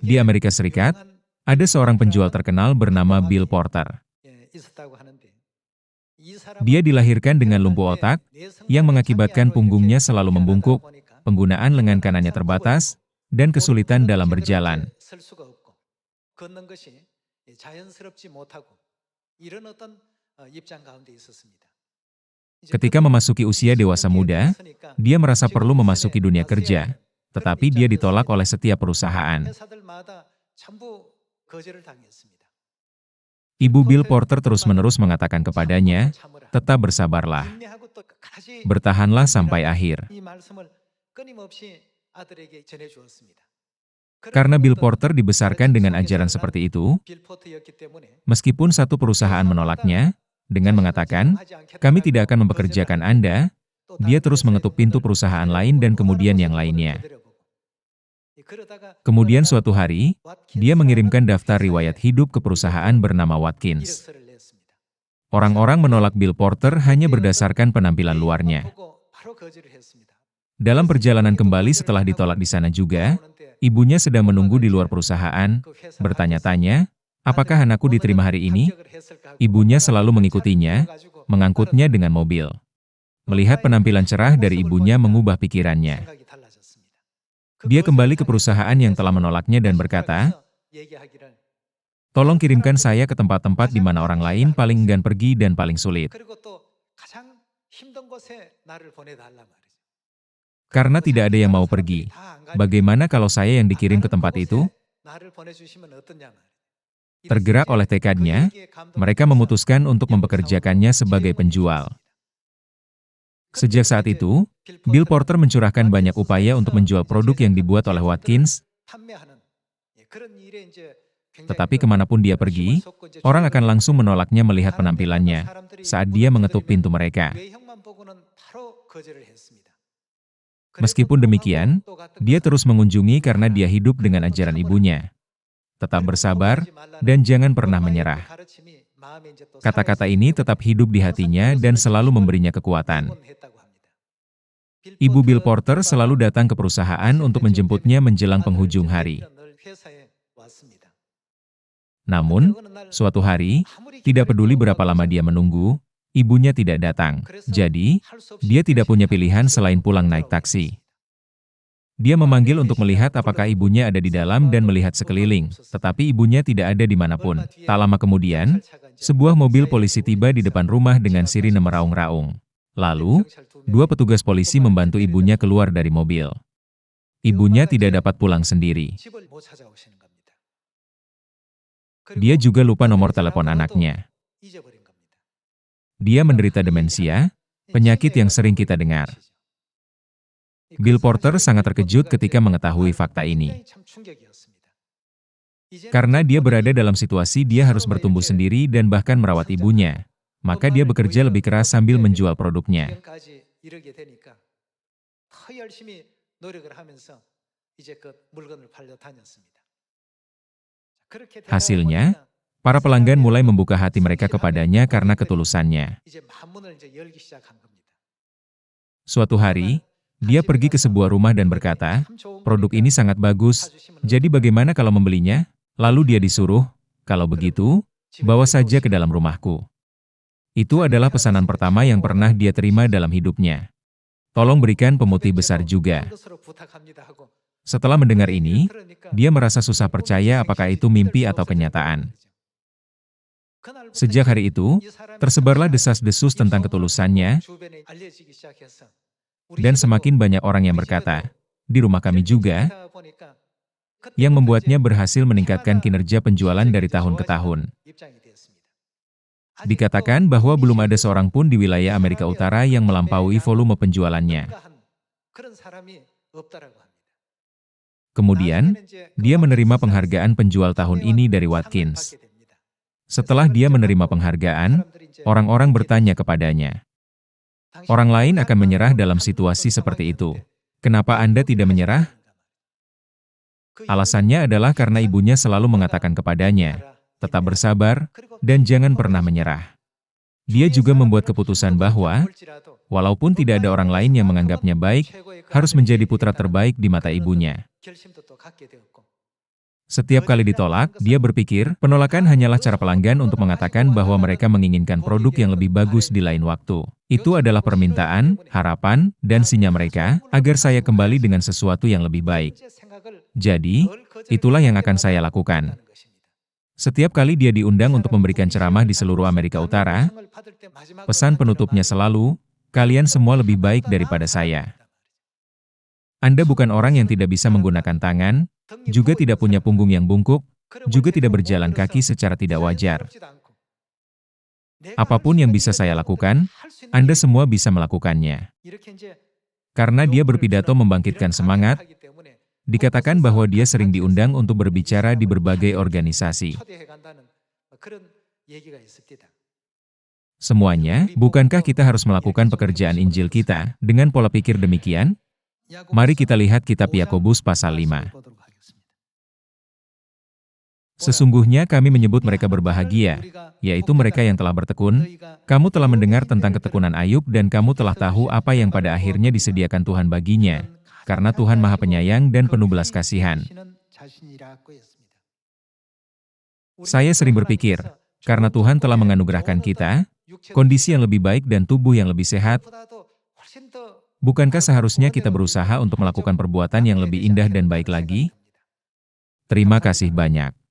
Di Amerika Serikat, ada seorang penjual terkenal bernama Bill Porter. Dia dilahirkan dengan lumpuh otak, yang mengakibatkan punggungnya selalu membungkuk, penggunaan lengan kanannya terbatas, dan kesulitan dalam berjalan. Ketika memasuki usia dewasa muda, dia merasa perlu memasuki dunia kerja, tetapi dia ditolak oleh setiap perusahaan. Ibu Bill Porter terus-menerus mengatakan kepadanya, "Tetap bersabarlah. Bertahanlah sampai akhir." Karena Bill Porter dibesarkan dengan ajaran seperti itu, meskipun satu perusahaan menolaknya, dengan mengatakan, "Kami tidak akan mempekerjakan Anda," dia terus mengetuk pintu perusahaan lain dan kemudian yang lainnya. Kemudian suatu hari, dia mengirimkan daftar riwayat hidup ke perusahaan bernama Watkins. Orang-orang menolak Bill Porter hanya berdasarkan penampilan luarnya. Dalam perjalanan kembali setelah ditolak di sana juga, ibunya sedang menunggu di luar perusahaan, bertanya-tanya, apakah anakku diterima hari ini? Ibunya selalu mengikutinya, mengangkutnya dengan mobil. Melihat penampilan cerah dari ibunya mengubah pikirannya. Dia kembali ke perusahaan yang telah menolaknya dan berkata, "Tolong kirimkan saya ke tempat-tempat di mana orang lain paling enggan pergi dan paling sulit. Karena tidak ada yang mau pergi. Bagaimana kalau saya yang dikirim ke tempat itu?" Tergerak oleh tekadnya, mereka memutuskan untuk mempekerjakannya sebagai penjual. Sejak saat itu, Bill Porter mencurahkan banyak upaya untuk menjual produk yang dibuat oleh Watkins, tetapi kemanapun dia pergi, orang akan langsung menolaknya melihat penampilannya, saat dia mengetuk pintu mereka. Meskipun demikian, dia terus mengunjungi karena dia hidup dengan ajaran ibunya. Tetap bersabar, dan jangan pernah menyerah. Kata-kata ini tetap hidup di hatinya dan selalu memberinya kekuatan. Ibu Bill Porter selalu datang ke perusahaan untuk menjemputnya menjelang penghujung hari. Namun, suatu hari, tidak peduli berapa lama dia menunggu, ibunya tidak datang. Jadi, dia tidak punya pilihan selain pulang naik taksi. Dia memanggil untuk melihat apakah ibunya ada di dalam dan melihat sekeliling, tetapi ibunya tidak ada dimanapun. Tak lama kemudian, sebuah mobil polisi tiba di depan rumah dengan sirine meraung-raung. Lalu, dua petugas polisi membantu ibunya keluar dari mobil. Ibunya tidak dapat pulang sendiri. Dia juga lupa nomor telepon anaknya. Dia menderita demensia, penyakit yang sering kita dengar. Bill Porter sangat terkejut ketika mengetahui fakta ini. Karena dia berada dalam situasi dia harus bertumbuh sendiri dan bahkan merawat ibunya, maka dia bekerja lebih keras sambil menjual produknya. Hasilnya, para pelanggan mulai membuka hati mereka kepadanya karena ketulusannya. Suatu hari, dia pergi ke sebuah rumah dan berkata, "Produk ini sangat bagus, jadi bagaimana kalau membelinya?" Lalu dia disuruh, "Kalau begitu, bawa saja ke dalam rumahku." Itu adalah pesanan pertama yang pernah dia terima dalam hidupnya. "Tolong berikan pemutih besar juga." Setelah mendengar ini, dia merasa susah percaya apakah itu mimpi atau kenyataan. Sejak hari itu, tersebarlah desas-desus tentang ketulusannya, dan semakin banyak orang yang berkata, "Di rumah kami juga," yang membuatnya berhasil meningkatkan kinerja penjualan dari tahun ke tahun. Dikatakan bahwa belum ada seorang pun di wilayah Amerika Utara yang melampaui volume penjualannya. Kemudian, dia menerima penghargaan penjual tahun ini dari Watkins. Setelah dia menerima penghargaan, orang-orang bertanya kepadanya, "Orang lain akan menyerah dalam situasi seperti itu. Kenapa Anda tidak menyerah?" Alasannya adalah karena ibunya selalu mengatakan kepadanya, "Tetap bersabar, dan jangan pernah menyerah." Dia juga membuat keputusan bahwa, walaupun tidak ada orang lain yang menganggapnya baik, harus menjadi putra terbaik di mata ibunya. Setiap kali ditolak, dia berpikir penolakan hanyalah cara pelanggan untuk mengatakan bahwa mereka menginginkan produk yang lebih bagus di lain waktu. Itu adalah permintaan, harapan, dan sinyal mereka agar saya kembali dengan sesuatu yang lebih baik. Jadi, itulah yang akan saya lakukan. Setiap kali dia diundang untuk memberikan ceramah di seluruh Amerika Utara, pesan penutupnya selalu, "Kalian semua lebih baik daripada saya." Anda bukan orang yang tidak bisa menggunakan tangan, juga tidak punya punggung yang bungkuk, juga tidak berjalan kaki secara tidak wajar. Apapun yang bisa saya lakukan, Anda semua bisa melakukannya. Karena dia berpidato membangkitkan semangat, dikatakan bahwa dia sering diundang untuk berbicara di berbagai organisasi. Semuanya, bukankah kita harus melakukan pekerjaan Injil kita dengan pola pikir demikian? Mari kita lihat kitab Yakobus pasal 5. Sesungguhnya kami menyebut mereka berbahagia, yaitu mereka yang telah bertekun. Kamu telah mendengar tentang ketekunan Ayub dan kamu telah tahu apa yang pada akhirnya disediakan Tuhan baginya, karena Tuhan Maha Penyayang dan penuh belas kasihan. Saya sering berpikir, karena Tuhan telah menganugerahkan kita kondisi yang lebih baik dan tubuh yang lebih sehat, bukankah seharusnya kita berusaha untuk melakukan perbuatan yang lebih indah dan baik lagi? Terima kasih banyak.